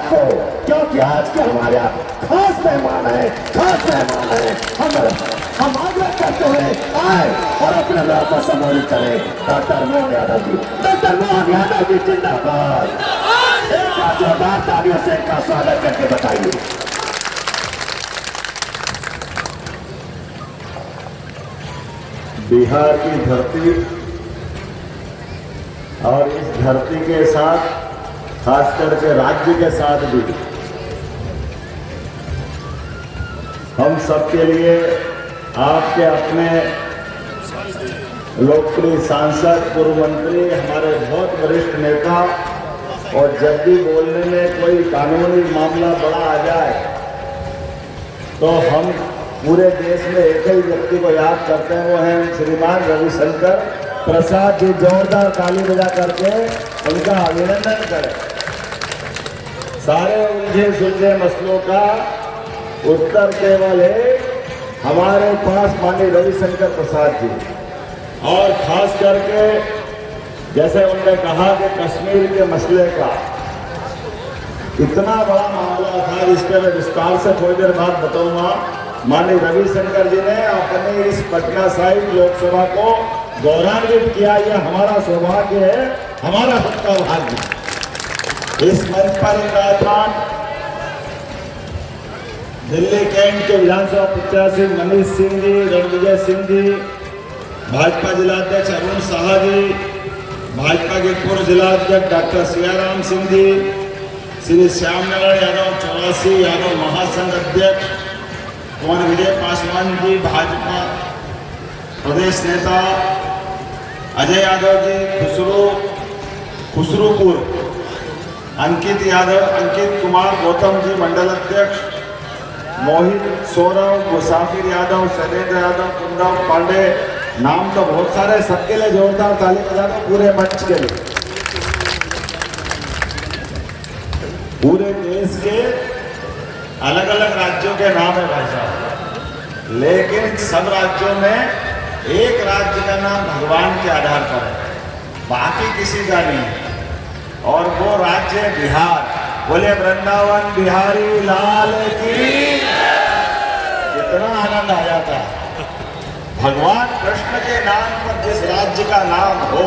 आपको, क्योंकि आज के हमारे खास मेहमान है, हम आग्रह करते हुए आए और अपने नाम को सम्मानित करें डॉक्टर मोहन यादव जी। डॉक्टर मोहन यादव जी जिंदाबाद। एक बार जोरदार तालियों से इनका स्वागत करके बताइए। बिहार की धरती और इस धरती के साथ खास करके राज्य के साथ भी हम सबके लिए आपके अपने लोकप्रिय सांसद, पूर्व मंत्री, हमारे बहुत वरिष्ठ नेता, और जब भी बोलने में कोई कानूनी मामला बड़ा आ जाए तो हम पूरे देश में एक ही व्यक्ति को याद करते हैं, वो हैं श्रीमान रविशंकर प्रसाद जी। जोरदार ताली बजा करके उनका अभिनंदन करें। सारे उलझे सुलझे मसलों का उत्तर केवल है हमारे पास माननीय रविशंकर प्रसाद जी। और खास करके जैसे उन्होंने कहा कि कश्मीर के मसले का इतना बड़ा मामला था, जिस पर मैं विस्तार से थोड़ी देर बाद बताऊंगा। माननीय रविशंकर जी ने अपने इस पटना साहिब लोकसभा को गौरवान्वित किया। यह हमारा सौभाग्य है, हमारा सबका भाग्य। इस मंच पर विराजमान दिल्ली कैंट के विधानसभा प्रत्याशी मनीष सिंह जी, रणविजय सिंह जी, भाजपा जिलाध्यक्ष अरुण साहा जी, भाजपा के पूर्व जिलाध्यक्ष डॉक्टर सियाराम सिंह जी, श्री श्याम नारायण यादव 84 यादव महासंघ अध्यक्ष, कुंवर विजय पासवान जी, भाजपा प्रदेश नेता अजय यादव जी, खुसरूपुर, अंकित यादव, अंकित कुमार, गौतम जी मंडल अध्यक्ष, मोहित, सौरभ, मुसाफिर यादव, शैलेंद्र यादव, कुंदम पांडे, नाम तो बहुत सारे, सबके लिए जोरदार ताली बजा दो पूरे मंच के लिए। पूरे देश के अलग अलग राज्यों के नाम है भाई साहब, लेकिन सब राज्यों में एक राज्य का नाम भगवान के आधार पर है, बाकी किसी का नहीं है, और वो राज्य है बिहार। बोले वृंदावन बिहारी लाल की। कितना आनंद आ जाता है भगवान कृष्ण के नाम पर जिस राज्य का नाम हो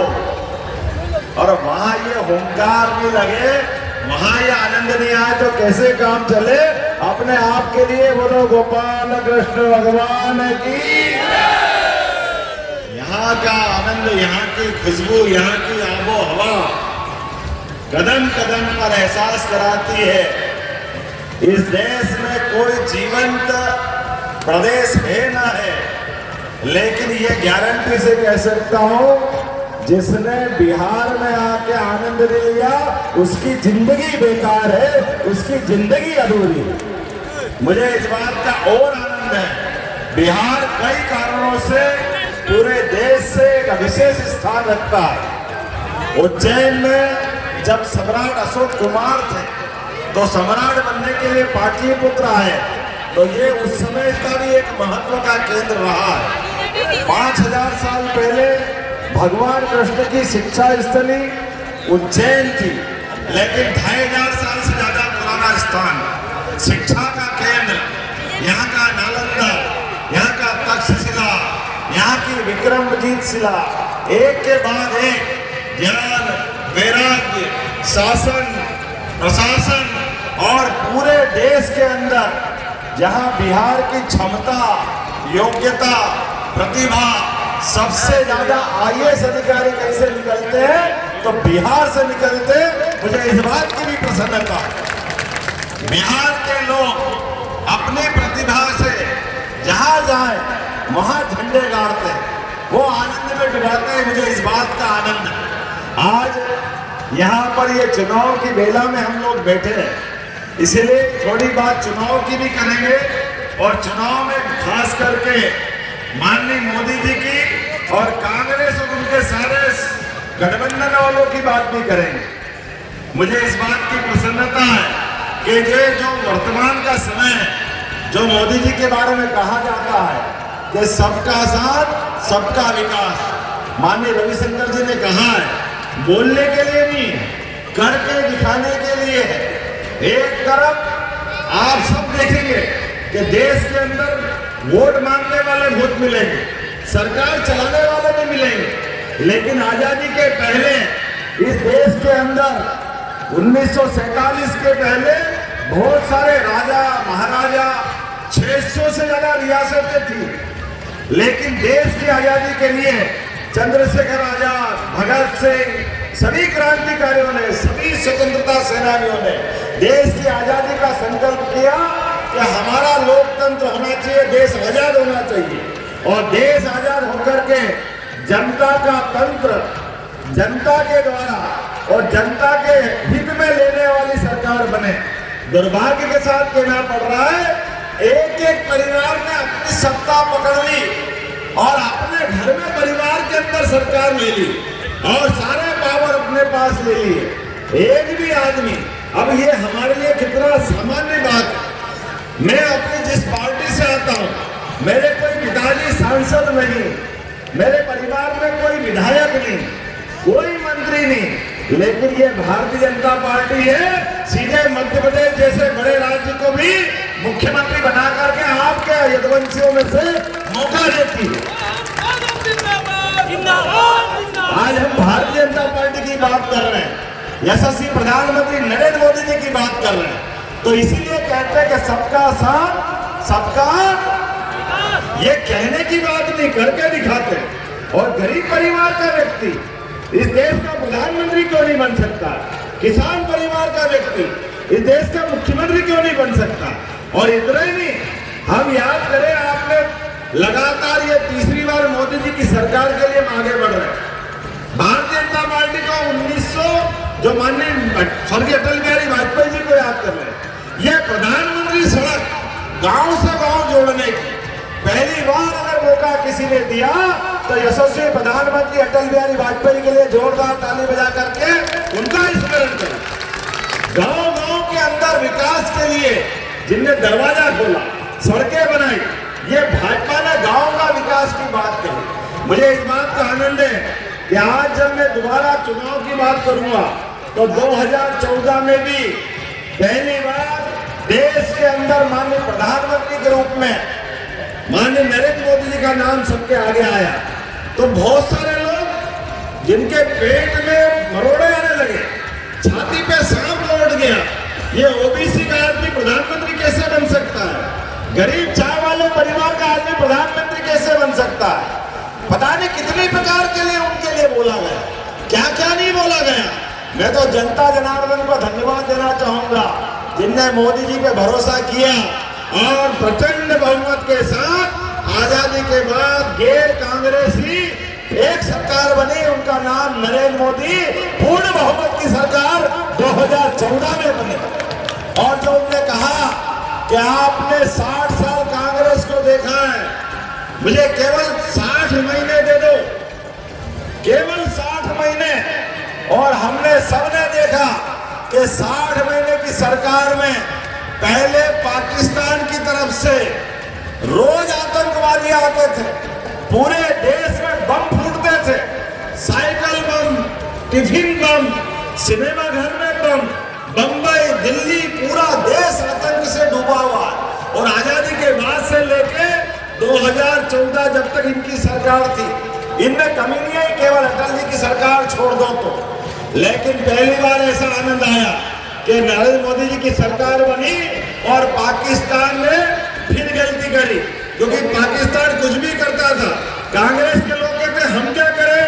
और वहां ये हुंकार नहीं लगे, वहां ये आनंद नहीं आए तो कैसे काम चले। अपने आप के लिए बोलो गोपाल कृष्ण भगवान की। यहाँ का आनंद, यहाँ की खुशबू, यहाँ की आबो हवा कदम कदम पर एहसास कराती है इस देश में कोई जीवंत प्रदेश है ना है, लेकिन ये गारंटी से कह सकता हूं जिसने बिहार में आके आनंद ले लिया उसकी जिंदगी बेकार है, उसकी जिंदगी अधूरी है। मुझे इस बात का और आनंद है, बिहार कई कारणों से पूरे देश से एक विशेष स्थान रखता है। उज्जैन में जब सम्राट अशोक कुमार थे तो सम्राट बनने के लिए पाटलिपुत्र आए, तो ये उस समय का भी एक महत्व का केंद्र रहा है। 5000 साल पहले भगवान कृष्ण की शिक्षा स्थली उज्जैन थी, लेकिन 2500 साल से ज्यादा पुराना स्थान, शिक्षा का केंद्र, यहाँ का नालंदा, यहाँ का तक्षशिला, यहाँ की विक्रमजीत शिला, एक के बाद एक ज्ञान, वैराग्य, शासन, प्रशासन और पूरे देश के अंदर जहां बिहार की क्षमता, योग्यता, प्रतिभा, सबसे ज्यादा IAS अधिकारी कैसे निकलते हैं तो बिहार से निकलते। मुझे इस बात की भी प्रसन्नता, बिहार के लोग अपनी प्रतिभा से जहां जाए वहां झंडे गाड़ते, वो आनंद में डुबाते हैं। मुझे इस बात का आनंद है। आज यहाँ पर ये चुनाव की बेला में हम लोग बैठे हैं, इसीलिए थोड़ी बात चुनाव की भी करेंगे और चुनाव में खास करके माननीय मोदी जी की और कांग्रेस और उनके सारे गठबंधन वालों की बात भी करेंगे। मुझे इस बात की प्रसन्नता है कि ये जो वर्तमान का समय है, जो मोदी जी के बारे में कहा जाता है कि सबका साथ सबका विकास, माननीय रविशंकर जी ने कहा है बोलने के लिए नहीं, करके दिखाने के लिए है। एक तरफ आप सब देखेंगे कि देश के अंदर वोट मांगने वाले बहुत मिलेंगे, सरकार चलाने वाले भी मिलेंगे, लेकिन आजादी के पहले इस देश के अंदर 1947 के पहले बहुत सारे राजा महाराजा 600 से ज्यादा रियासतें थी, लेकिन देश की आजादी के लिए चंद्रशेखर आजाद, भगत सिंह, सभी क्रांतिकारियों ने, सभी स्वतंत्रता सेनानियों ने देश की आजादी का संकल्प किया कि हमारा लोकतंत्र होना चाहिए, देश आजाद होना चाहिए, और देश आजाद होकर के जनता का तंत्र, जनता के द्वारा और जनता के हित में लेने वाली सरकार बने। दुर्भाग्य के साथ कहना पड़ रहा है, एक एक परिवार ने अपनी सत्ता पकड़ ली और अपने घर में परिवार के अंदर सरकार ले ली और सारे पावर अपने पास ले लिए। एक भी आदमी, अब ये हमारे लिए कितना सामान्य बात है। मैं अपनी जिस पार्टी से आता हूँ, मेरे कोई पिताजी सांसद नहीं, मेरे परिवार में कोई विधायक नहीं, कोई मंत्री नहीं, लेकिन ये भारतीय जनता पार्टी है, सीधे मध्य प्रदेश जैसे बड़े राज्य को भी मुख्यमंत्री बना करके आपके यदुवंशियों में से मौका देती है। आज हम भारतीय जनता पार्टी की बात कर रहे हैं, यशस्वी प्रधानमंत्री नरेंद्र मोदी जी की बात कर रहे हैं, तो इसीलिए कहते हैं कि सबका साथ सबका, ये कहने की बात नहीं, करके दिखाते हैं। और गरीब परिवार का व्यक्ति इस देश का प्रधानमंत्री क्यों नहीं बन सकता? किसान परिवार का व्यक्ति इस देश का मुख्यमंत्री क्यों नहीं बन सकता? और इतना ही नहीं, हम याद करें, आपने लगातार ये तीसरी बार मोदी जी की सरकार के लिए आगे बढ़ रहे हैं। भारतीय जनता पार्टी का 1900 जो माननीय स्वर्गीय अटल बिहारी वाजपेयी जी को याद कर रहे हैं, यह प्रधानमंत्री सड़क गांव से गांव जोड़ने की पहली बार अगर मौका किसी ने दिया तो यशस्वी प्रधानमंत्री अटल बिहारी वाजपेयी के लिए जोरदार ताली बजा करके उनका स्मरण करें। गांव गांव के अंदर विकास के लिए जिनने दरवाजा खोला, सड़कें बनाई, ये भाजपा ने गांव का विकास की बात कही। मुझे इस बात का आनंद है कि आज जब मैं दोबारा चुनाव की बात करूंगा तो 2014 में भी पहली बार देश के अंदर माननीय प्रधानमंत्री के रूप में माननीय नरेंद्र मोदी जी का नाम सबके आगे आया, तो बहुत सारे लोग जिनके पेट में मरोड़े आने लगे, छाती पे सांप लौट गया, ये ओबीसी का आदमी प्रधानमंत्री कैसे बन सकता है? गरीब चाय वाले परिवार का आदमी प्रधानमंत्री कैसे बन सकता है? पता नहीं कितने प्रकार के लिए उनके लिए बोला गया, क्या क्या नहीं बोला गया। मैं तो जनता जनार्दन को धन्यवाद देना चाहूंगा जिनने मोदी जी पे भरोसा किया और प्रचंड बहुमत के साथ आजादी के बाद गैर कांग्रेसी एक सरकार बनी, उनका नाम नरेंद्र मोदी, पूर्ण बहुमत की सरकार 2014 में बनी। और जो उन्होंने कहा कि आपने 60 साल कांग्रेस को देखा है, मुझे केवल 60 महीने दे दो, केवल 60 महीने, और हमने सबने देखा कि 60 महीने की सरकार में पहले पाकिस्तान की तरफ से रोज आतंकवादी आते थे, पूरे देश में बम फूटते थे, साइकिल बम, टिफिन बम, सिनेमा घर में बम, बंबई, दिल्ली, पूरा देश आतंक से डूबा हुआ। और आजादी के बाद से लेके 2014 जब तक इनकी सरकार थी, इनमें कमी नहीं आई, केवल अटल जी की सरकार छोड़ दो तो। लेकिन पहली बार ऐसा आनंद आया कि नरेंद्र मोदी जी की सरकार बनी और पाकिस्तान ने फिर गलती करी, क्योंकि पाकिस्तान कुछ भी करता था, कांग्रेस के लोग कहते हम क्या करें,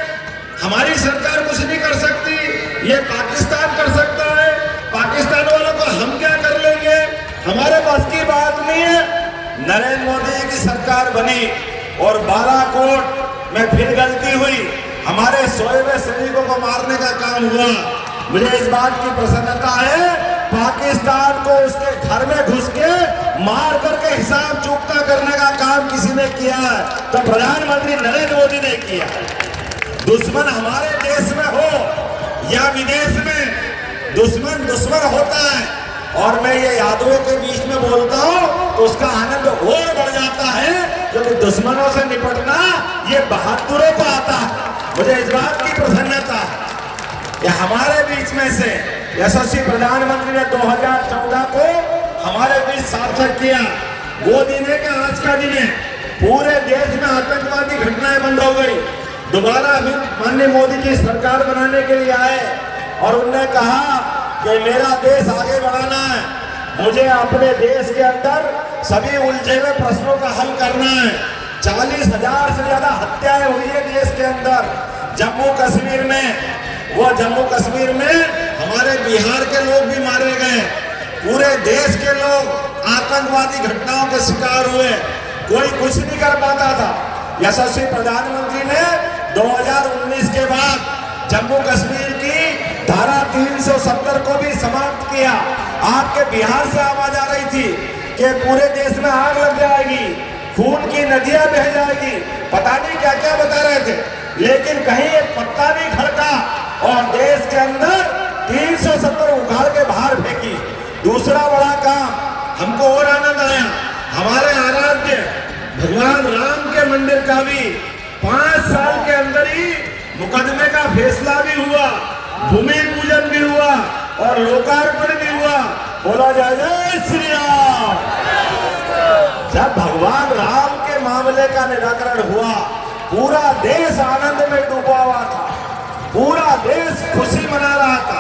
हमारी सरकार कुछ नहीं कर सकती, ये पाकिस्तान कर सकता है, पाकिस्तान वालों को हम क्या कर लेंगे, हमारे पास की बात नहीं है। नरेंद्र मोदी जी की सरकार बनी और बालाकोट में फिर गलती हुई, हमारे सोए हुए सैनिकों को मारने का काम हुआ। मुझे इस बात की प्रसन्नता है, पाकिस्तान को उसके घर में घुस के मार करके हिसाब चुकता करने का काम किसी ने किया है तो प्रधानमंत्री नरेंद्र मोदी ने किया है। दुश्मन हमारे देश में हो या विदेश में, दुश्मन दुश्मन होता है, और मैं ये यादवों के बीच में बोलता हूँ तो उसका आनंद और बढ़ जाता है, क्योंकि दुश्मनों से निपटना ये बहादुरों को आता है। मुझे इस बात की प्रसन्नता है कि हमारे बीच में से यशस्वी प्रधानमंत्री ने 2014 को हमारे बीच सार्थक किया। वो दिन है कि आज का दिन है। पूरे देश में आतंकवादी घटनाएं बंद हो गई। दोबारा फिर माननीय मोदी जी सरकार बनाने के लिए आए और उन्होंने कहा कि मेरा देश आगे बढ़ाना है, मुझे अपने देश के अंदर सभी उलझे हुए प्रश्नों का हल करना है। 40,000 से ज्यादा हत्याएं हुई है देश के अंदर। जम्मू कश्मीर में हमारे बिहार के लोग भी मारे गए। पूरे देश के लोग आतंकवादी घटनाओं के शिकार हुए। कोई कुछ नहीं कर पाता था। यशस्वी प्रधानमंत्री ने 2019 के बाद जम्मू कश्मीर की धारा 370 को भी समाप्त किया। आपके बिहार से आवाज आ रही थी कि पूरे देश में आग लग जाएगी, खून की नदियां बह जाएगी, पता नहीं क्या क्या बता रहे थे, लेकिन कहीं एक पत्ता नहीं खड़का और देश के अंदर 370 उखाड़ के बाहर फेंकी। दूसरा बड़ा काम हमको और आनंद आया, हमारे आराध्य भगवान राम के मंदिर का भी 5 साल के अंदर ही मुकदमे का फैसला भी हुआ, भूमि पूजन भी हुआ और लोकार्पण भी हुआ। बोला जाए जय श्री राम। जब भगवान राम के मामले का निराकरण हुआ, पूरा देश आनंद में डूबा हुआ था, पूरा देश खुशी मना रहा था।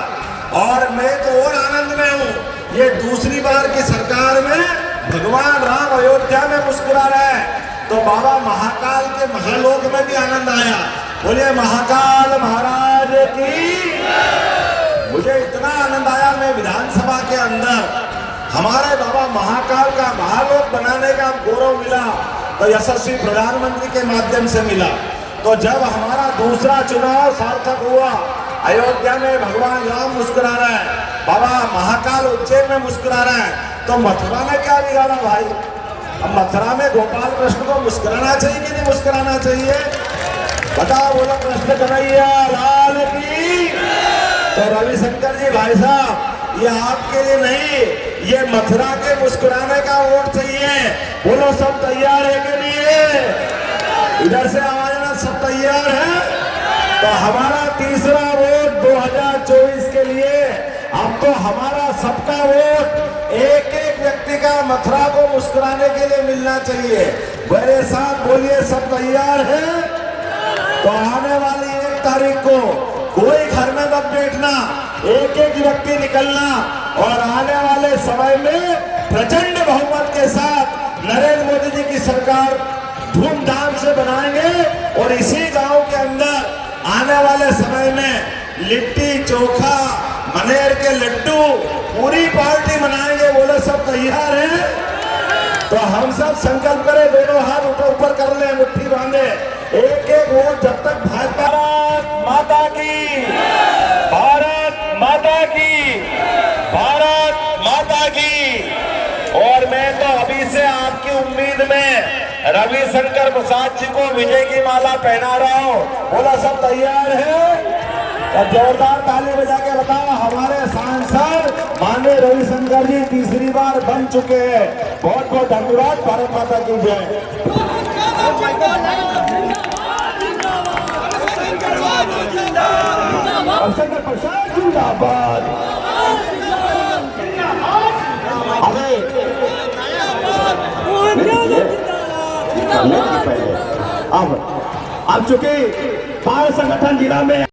और मैं तो और आनंद में हूं, ये दूसरी बार की सरकार में भगवान राम अयोध्या में मुस्कुरा रहे हैं, तो बाबा महाकाल के महालोक में भी आनंद आया। बोलिए महाकाल महाराज की। मुझे इतना आनंद आया, मैं विधानसभा के अंदर हमारे बाबा महाकाल का महालोक बनाने का गौरव मिला तो यशस्वी प्रधानमंत्री के माध्यम से मिला। तो जब हमारा दूसरा चुनाव सार्थक हुआ, अयोध्या में भगवान राम मुस्कुरा रहे हैं, बाबा महाकाल उज्जैन में मुस्कुरा रहे हैं, तो मथुरा में क्या बिगाड़ा भाई? अब मथुरा में गोपाल कृष्ण को मुस्कुराना चाहिए कि नहीं मुस्कुराना चाहिए? बताओ, बोलो कृष्ण कन्हैया लाल की। तो रविशंकर जी भाई साहब, ये आपके लिए नहीं, ये मथुरा के मुस्कुराने का वोट चाहिए। बोलो सब तैयार है के लिए? इधर से आवाज ना, सब तैयार है? तो हमारा तीसरा वोट 2024 के लिए, अब तो हमारा सबका वोट एक एक व्यक्ति का मथुरा को मुस्कुराने के लिए मिलना चाहिए। मेरे साथ बोलिए, सब तैयार है? तो आने वाली 1 तारीख को कोई घर में मत बैठना, एक एक व्यक्ति निकलना और आने वाले समय में प्रचंड बहुमत के साथ नरेंद्र मोदी जी की सरकार धूमधाम से बनाएंगे। और इसी गांव के अंदर आने वाले समय में लिट्टी चोखा, मनेर के लड्डू, पूरी पार्टी मनाएंगे। बोले सब तैयार हैं? तो हम सब संकल्प करें, दोनों हाथ ऊपर कर ले, मुट्ठी बांधे, एक एक वोट जब तक भाजपा। भारत माता की, भारत माता की, भारत माता की। और मैं तो अभी से आपकी उम्मीद में रविशंकर प्रसाद जी को विजय की माला पहना रहा हूं। बोला सब तैयार है? तो जोरदार ताली बजा के बताओ, हमारे सांसद माननीय रविशंकर जी तीसरी बार बन चुके हैं। बहुत बहुत धन्यवाद। भारत माता की जय। रविशंकर प्रसाद जिंदाबाद। अब चूंकि बाल संगठन जिला में